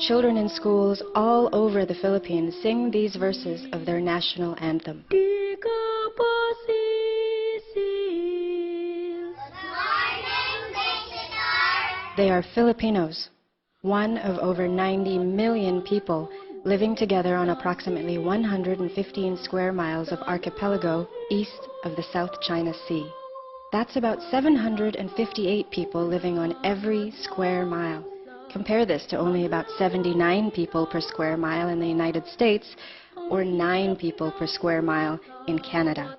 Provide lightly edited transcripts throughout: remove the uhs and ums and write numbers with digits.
children in schools all over the Philippines sing these verses of their national anthem. They are Filipinos, one of over 90 million people living together on approximately 115 square miles of archipelago east of the South China Sea. That's about 758 people living on every square mile. Compare this to only about 79 people per square mile in the United States, or 9 people per square mile in Canada.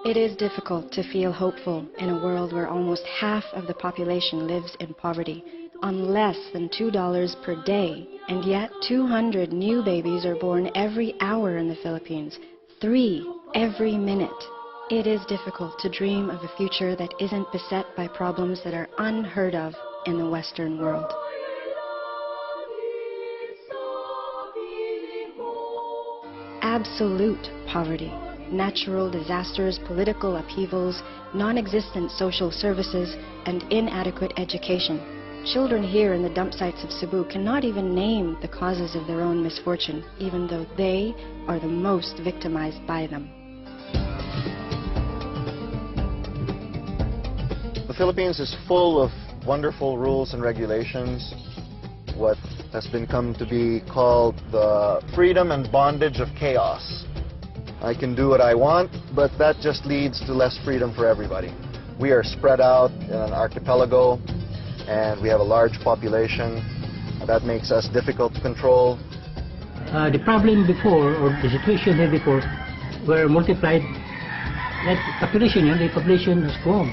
It is difficult to feel hopeful in a world where almost half of the population lives in poverty, on less than $2 per day, and yet 200 new babies are born every hour in the Philippines, 3 every minute. It is difficult to dream of a future that isn't beset by problems that are unheard of in the Western world. Absolute poverty, natural disasters, political upheavals, non-existent social services, and inadequate education. Children here in the dump sites of Cebu cannot even name the causes of their own misfortune, even though they are the most victimized by them. The Philippines is full of wonderful rules and regulations, what has been come to be called the freedom and bondage of chaos. I can do what I want, but that just leads to less freedom for everybody. We are spread out in an archipelago, and we have a large population. That makes us difficult to control. The problem before, or the situation here before, were multiplied. Like population, the population has grown.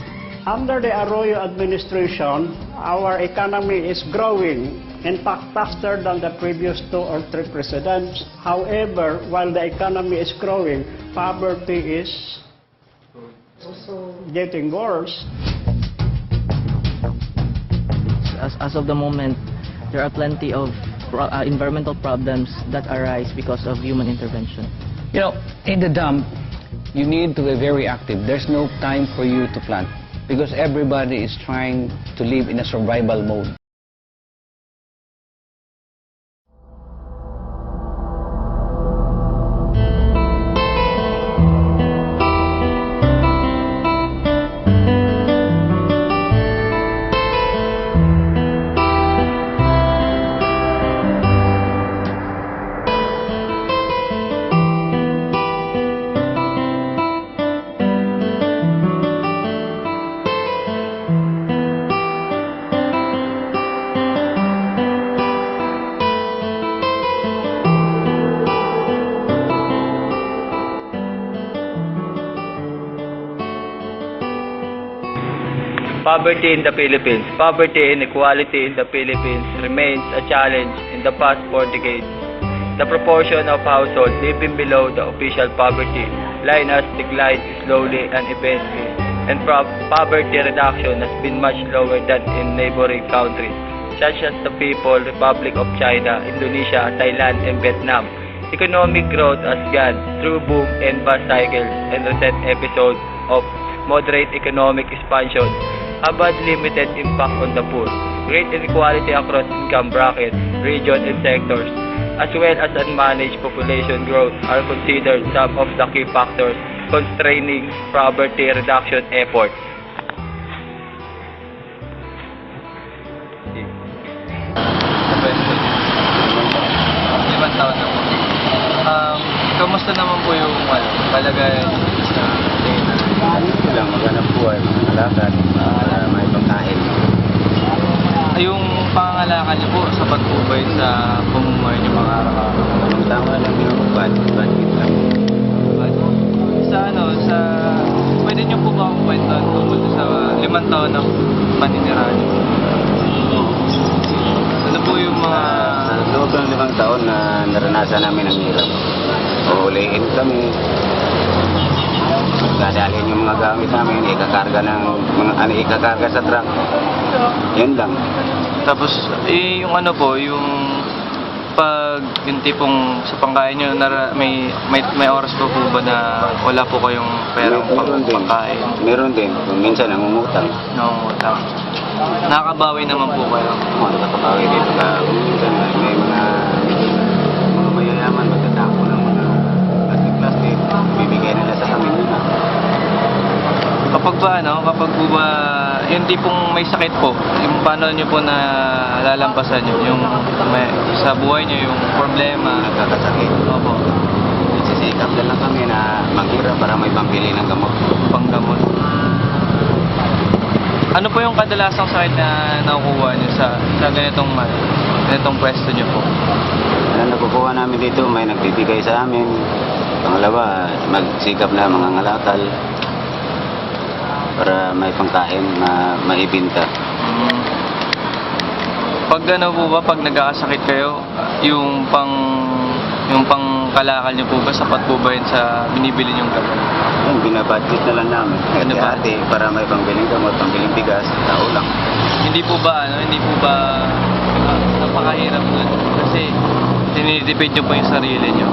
Under the Arroyo administration, our economy is growing, in fact faster than the previous 2 or 3 presidents. However, while the economy is growing, poverty is also getting worse. As of the moment, there are plenty of environmental problems that arise because of human intervention. You know, in the dump, you need to be very active. There's no time for you to plant, because everybody is trying to live in a survival mode. Poverty in the Philippines. Poverty and inequality in the Philippines remains a challenge in the past 4 decades. The proportion of households living below the official poverty line has declined slowly and eventually, and poverty reduction has been much lower than in neighboring countries, such as the People's Republic of China, Indonesia, Thailand, and Vietnam. Economic growth has gone through boom and bust cycles, and recent episodes of moderate economic expansion have had limited impact on the poor. Great inequality across income brackets, regions, and sectors, as well as unmanaged population growth, are considered some of the key factors constraining poverty reduction efforts. Taon na po. Kamusta naman po yung palagayan sa tingin na? Walang maghanap buhay, mga nalakan, may pangkain. Yung pangangalakan niyo po, sapat po ba yun sa pamumuhay niyo mga araw-araw? Ang tama lang yung budget lang. Sa pwede niyo po ba akong kwentuhan tungkol sa 5 taon na paninirahan niyo? Ano po yung mga... Sa loob ng 5 taon na naranasan namin ang hirap. Uuliin kami. Dadalhin yung mga gamit namin, ikakarga sa truck. Yun lang. Tapos, yung ano po, yung pag yung tipong sa pangkain nyo, may oras po ba na wala po kayong perang pangkain? Meron din. Minsan nangungutang. Nakakabawi naman po kayo? Nakakabawi dito. Minsan may mga kapag po ba, yung tipong may sakit po, yung paano nyo po na lalampasan yun, yung sa buhay nyo, yung problema. Nagkakasakit. Opo. Nagsisikap na lang kami na maghirap para may pambili ng gamot. Panggamot. Ano po yung kadalasang sakit na nakukuha nyo sa ganitong pwesto nyo po? Ano nakukuha namin dito, may nagbibigay sa amin. Pangalawa, magsikap na mga ngalakal para may pangkain na maibinta. Pag ano po ba, pag nagkakasakit kayo, yung pangkalakal nyo po ba, sapat po ba yun sa binibili nyong gamot? Yung binabudget na lang namin. Ate para may pangbiling gamot, pangbiling bigas, tao lang. Hindi po ba napakahirap nun? Kasi dinidepend nyo po yung sarili nyo.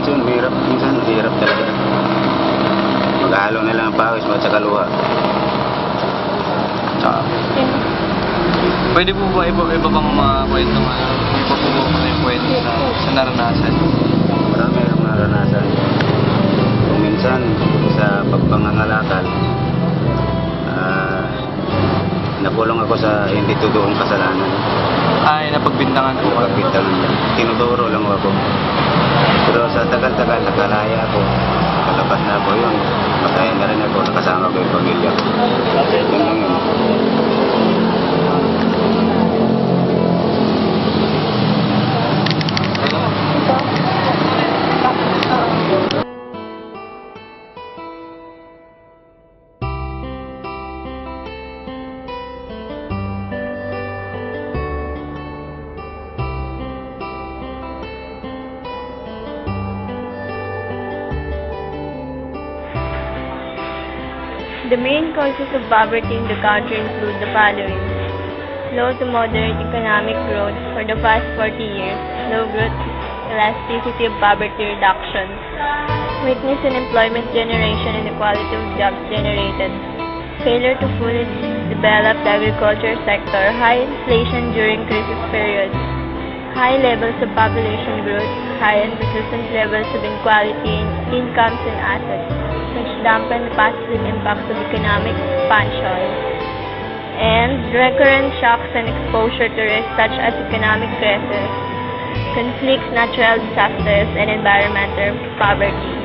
Minsan mahirap talaga. Maghalo na lang ang pawis mo at saka luha. Pwede po ba iba pang mga kwento iba po ba yung kwento sa naranasan? Marami ang naranasan. Kung minsan sa pagpangangalakal, nakulong ako sa hindi totoong kasalanan. Ay, napagbintangan po ka? Napagbintangan lang. Tinuturo lang ako. Pero sa tagal-tagal, nakalaya ako. Kalabas na ako yun. Masaya na rin ako. Nakasama ko yung pamilya ko. Yun lang yun. The main causes of poverty in the country include the following: low to moderate economic growth for the past 40 years, low growth elasticity of poverty reduction, weakness in employment generation and the quality of jobs generated, failure to fully develop the agriculture sector, high inflation during crisis periods, high levels of population growth, high and persistent levels of inequality in incomes and assets, which dampen the positive impacts of economic expansion, and recurrent shocks and exposure to risks such as economic crisis, conflicts, natural disasters, and environmental poverty.